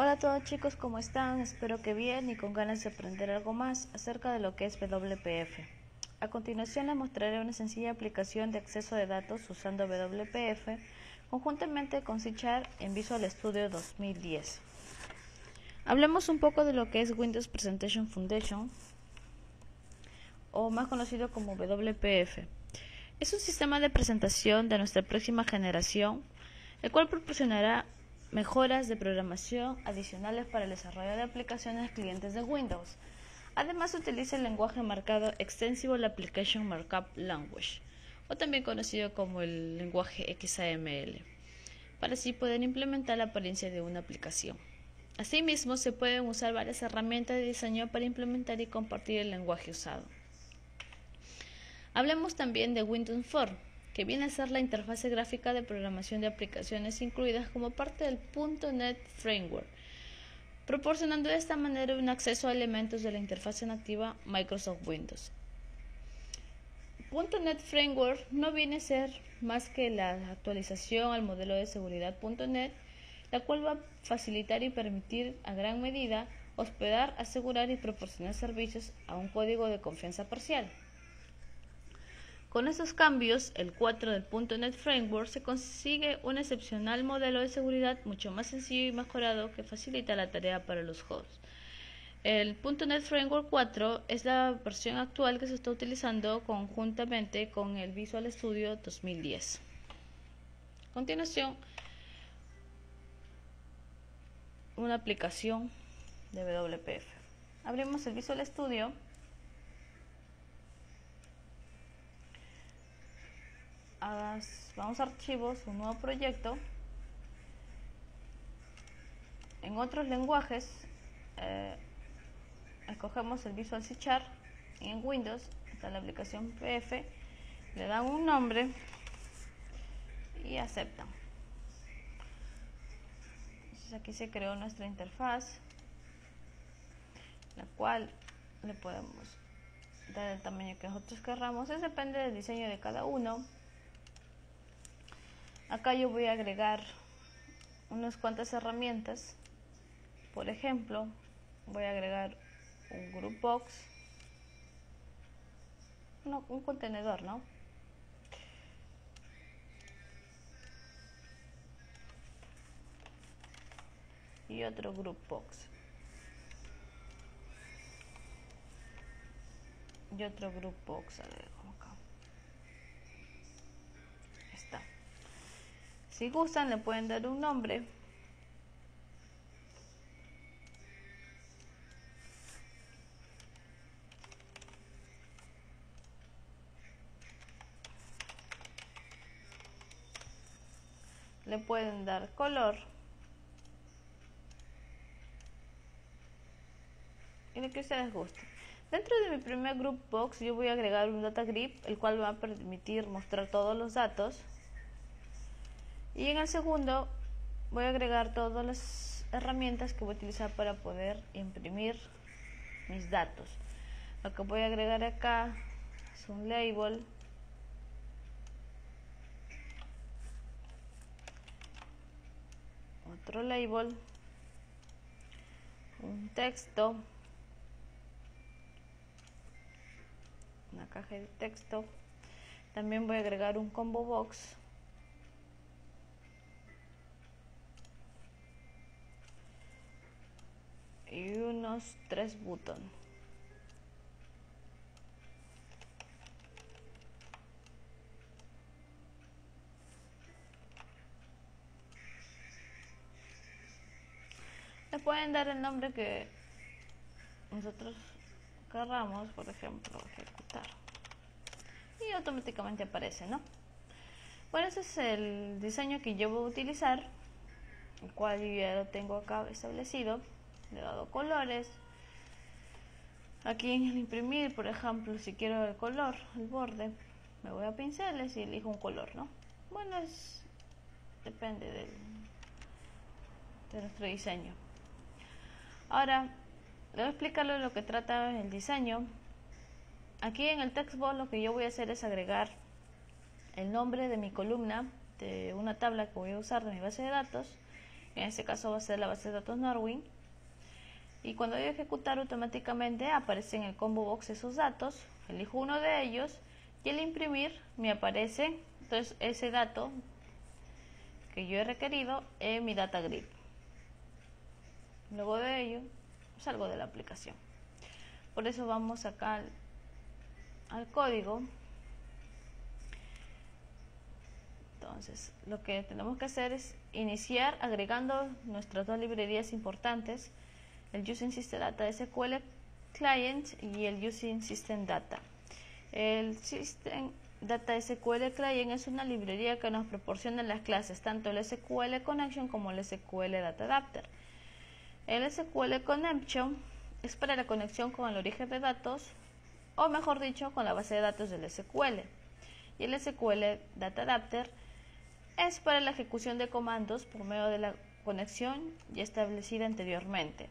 Hola a todos chicos, ¿cómo están? Espero que bien y con ganas de aprender algo más acerca de lo que es WPF. A continuación les mostraré una sencilla aplicación de acceso de datos usando WPF conjuntamente con C# en Visual Studio 2010. Hablemos un poco de lo que es Windows Presentation Foundation, o más conocido como WPF. Es un sistema de presentación de nuestra próxima generación, el cual proporcionará mejoras de programación adicionales para el desarrollo de aplicaciones clientes de Windows. Además, utiliza el lenguaje marcado Extensible Application Markup Language, o también conocido como el lenguaje XAML, para así poder implementar la apariencia de una aplicación. Asimismo, se pueden usar varias herramientas de diseño para implementar y compartir el lenguaje usado. Hablemos también de Windows Form, que viene a ser la interfase gráfica de programación de aplicaciones incluidas como parte del .NET Framework, proporcionando de esta manera un acceso a elementos de la interfase nativa Microsoft Windows. .NET Framework no viene a ser más que la actualización al modelo de seguridad .NET, la cual va a facilitar y permitir a gran medida hospedar, asegurar y proporcionar servicios a un código de confianza parcial. Con estos cambios, el 4 del .NET Framework se consigue un excepcional modelo de seguridad mucho más sencillo y mejorado que facilita la tarea para los hosts. El .NET Framework 4 es la versión actual que se está utilizando conjuntamente con el Visual Studio 2010. A continuación, una aplicación de WPF. Abrimos el Visual Studio. Vamos a archivos, un nuevo proyecto. En otros lenguajes escogemos el Visual C#. En Windows está la aplicación PF, le dan un nombre y aceptan. Entonces aquí se creó nuestra interfaz, la cual le podemos dar el tamaño que nosotros querramos. Eso depende del diseño de cada uno. Acá yo voy a agregar unas cuantas herramientas. Por ejemplo, voy a agregar un group box, un contenedor, ¿no? Y otro group box. Y otro group box, agrego acá. Está. Si gustan, le pueden dar un nombre. Le pueden dar color. Y lo que ustedes gusten. Dentro de mi primer group box yo voy a agregar un data grid, el cual va a permitir mostrar todos los datos. Y en el segundo voy a agregar todas las herramientas que voy a utilizar para poder imprimir mis datos. Lo que voy a agregar acá es un label, otro label, un texto, una caja de texto. También voy a agregar un combo box, y unos 3 botones. Le pueden dar el nombre que nosotros querramos, por ejemplo, ejecutar. Y automáticamente aparece, ¿no? Bueno, ese es el diseño que yo voy a utilizar, el cual yo ya lo tengo acá establecido. Le he dado colores. Aquí en el imprimir, por ejemplo, si quiero el color, el borde, me voy a pinceles y elijo un color, ¿no? Bueno, depende de nuestro diseño. Ahora, le voy a explicarle lo que trata el diseño. Aquí en el text box lo que yo voy a hacer es agregar el nombre de mi columna, de una tabla que voy a usar de mi base de datos. que en este caso va a ser la base de datos Norwin. Y cuando voy a ejecutar, automáticamente aparecen en el combo box esos datos. Elijo uno de ellos y al imprimir me aparece entonces ese dato que yo he requerido en mi data grid. Luego de ello salgo de la aplicación. Por eso vamos acá al código. Entonces lo que tenemos que hacer es iniciar agregando nuestras dos librerías importantes, el Using System Data SQL Client y el Using System Data. El System Data SQL Client es una librería que nos proporciona las clases, tanto el SQL Connection como el SQL Data Adapter. El SQL Connection es para la conexión con el origen de datos, o mejor dicho, con la base de datos del SQL. Y el SQL Data Adapter es para la ejecución de comandos por medio de la conexión ya establecida anteriormente.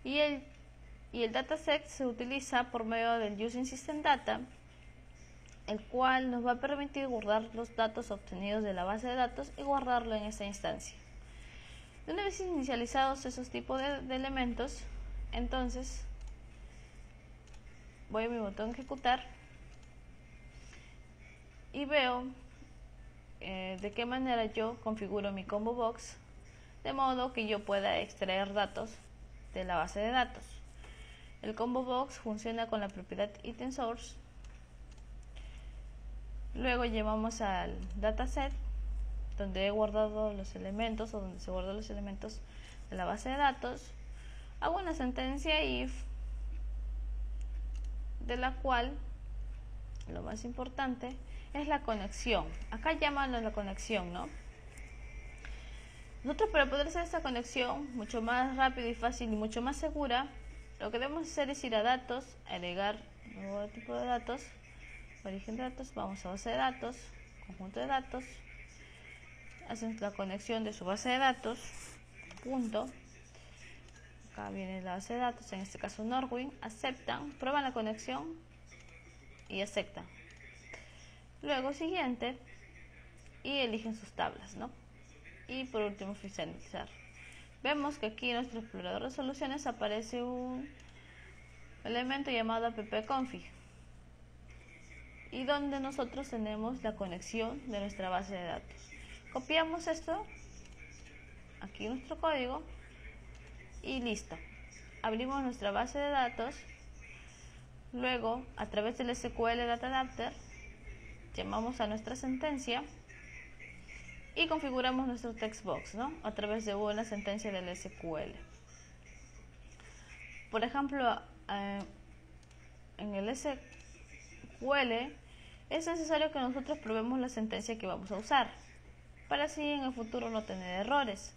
Y el dataset se utiliza por medio del Using System Data, el cual nos va a permitir guardar los datos obtenidos de la base de datos y guardarlo en esta instancia. Una vez inicializados esos tipos de elementos, entonces voy a mi botón ejecutar y veo de qué manera yo configuro mi combo box de modo que yo pueda extraer datos de la base de datos. El combo box funciona con la propiedad item source. Luego llevamos al dataset donde he guardado los elementos o donde se guardan los elementos de la base de datos. Hago una sentencia if de la cual lo más importante es la conexión. Acá llaman la conexión, ¿no? Nosotros, para poder hacer esta conexión mucho más rápido y fácil y mucho más segura, lo que debemos hacer es ir a datos, agregar nuevo tipo de datos, origen de datos, vamos a base de datos, conjunto de datos, hacen la conexión de su base de datos, punto, acá viene la base de datos, en este caso Norwin, aceptan, prueban la conexión y aceptan. Luego siguiente y eligen sus tablas, ¿no? Y por último finalizar. Vemos que aquí en nuestro explorador de soluciones aparece un elemento llamado appconfig y donde nosotros tenemos la conexión de nuestra base de datos. Copiamos esto aquí en nuestro código y listo. Abrimos nuestra base de datos. Luego, a través del SQL Data Adapter, llamamos a nuestra sentencia y configuramos nuestro text box, ¿no? A través de una sentencia del SQL. Por ejemplo, en el SQL es necesario que nosotros probemos la sentencia que vamos a usar, para así en el futuro no tener errores.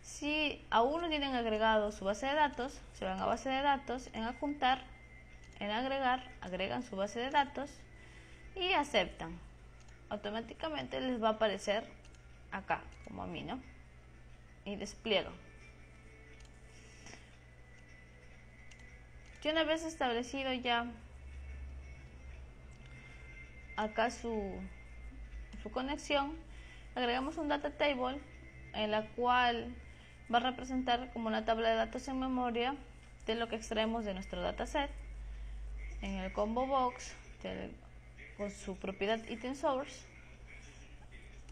Si aún no tienen agregado su base de datos, se van a base de datos, en adjuntar, en agregar, agregan su base de datos y aceptan. Automáticamente les va a aparecer acá, como a mí, ¿no? Y despliego. Y una vez establecido ya acá su conexión, agregamos un data table en la cual va a representar como una tabla de datos en memoria de lo que extraemos de nuestro dataset. En el combo box con su propiedad item source,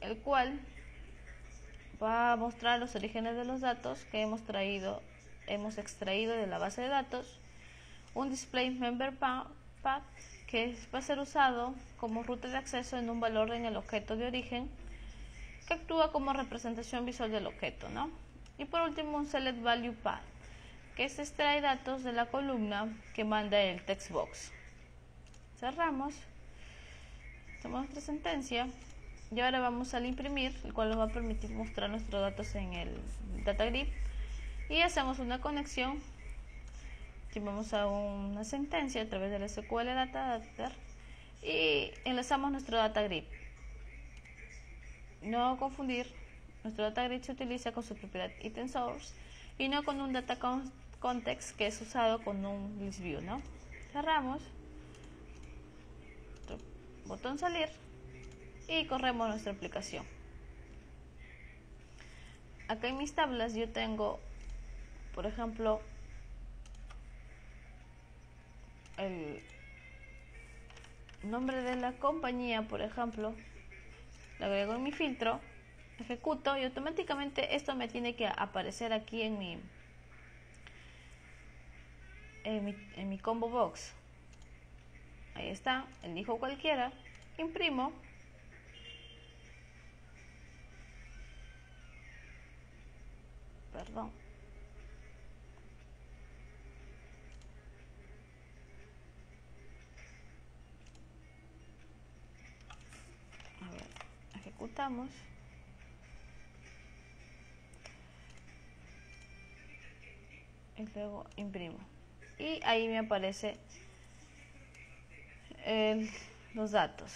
el cual va a mostrar los orígenes de los datos que hemos extraído de la base de datos, un display member path que va a ser usado como ruta de acceso en un valor en el objeto de origen que actúa como representación visual del objeto, ¿no? Y por último un select value path que se extrae datos de la columna que manda el text box. Cerramos, tomamos nuestra sentencia y ahora vamos al imprimir, el cual nos va a permitir mostrar nuestros datos en el data grid, y hacemos una conexión. Llevamos a una sentencia a través del SQL Data Adapter y enlazamos nuestro data grid. No confundir, nuestro data grid se utiliza con su propiedad item source y no con un data context que es usado con un list view, ¿no? Cerramos, botón salir y corremos nuestra aplicación. acá en mis tablas yo tengo, por ejemplo, el nombre de la compañía, por ejemplo, lo agrego en mi filtro, ejecuto y automáticamente esto me tiene que aparecer aquí en mi combo box. Ahí está, elijo cualquiera, imprimo. Perdón. A ver, ejecutamos. Y luego imprimo. Y ahí me aparece los datos.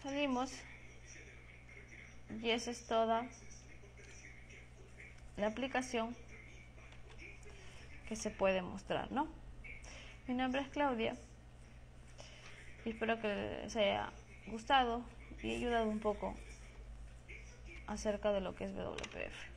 Salimos. Y esa es toda la aplicación que se puede mostrar, ¿no? Mi nombre es Claudia y espero que les haya gustado y ayudado un poco acerca de lo que es WPF.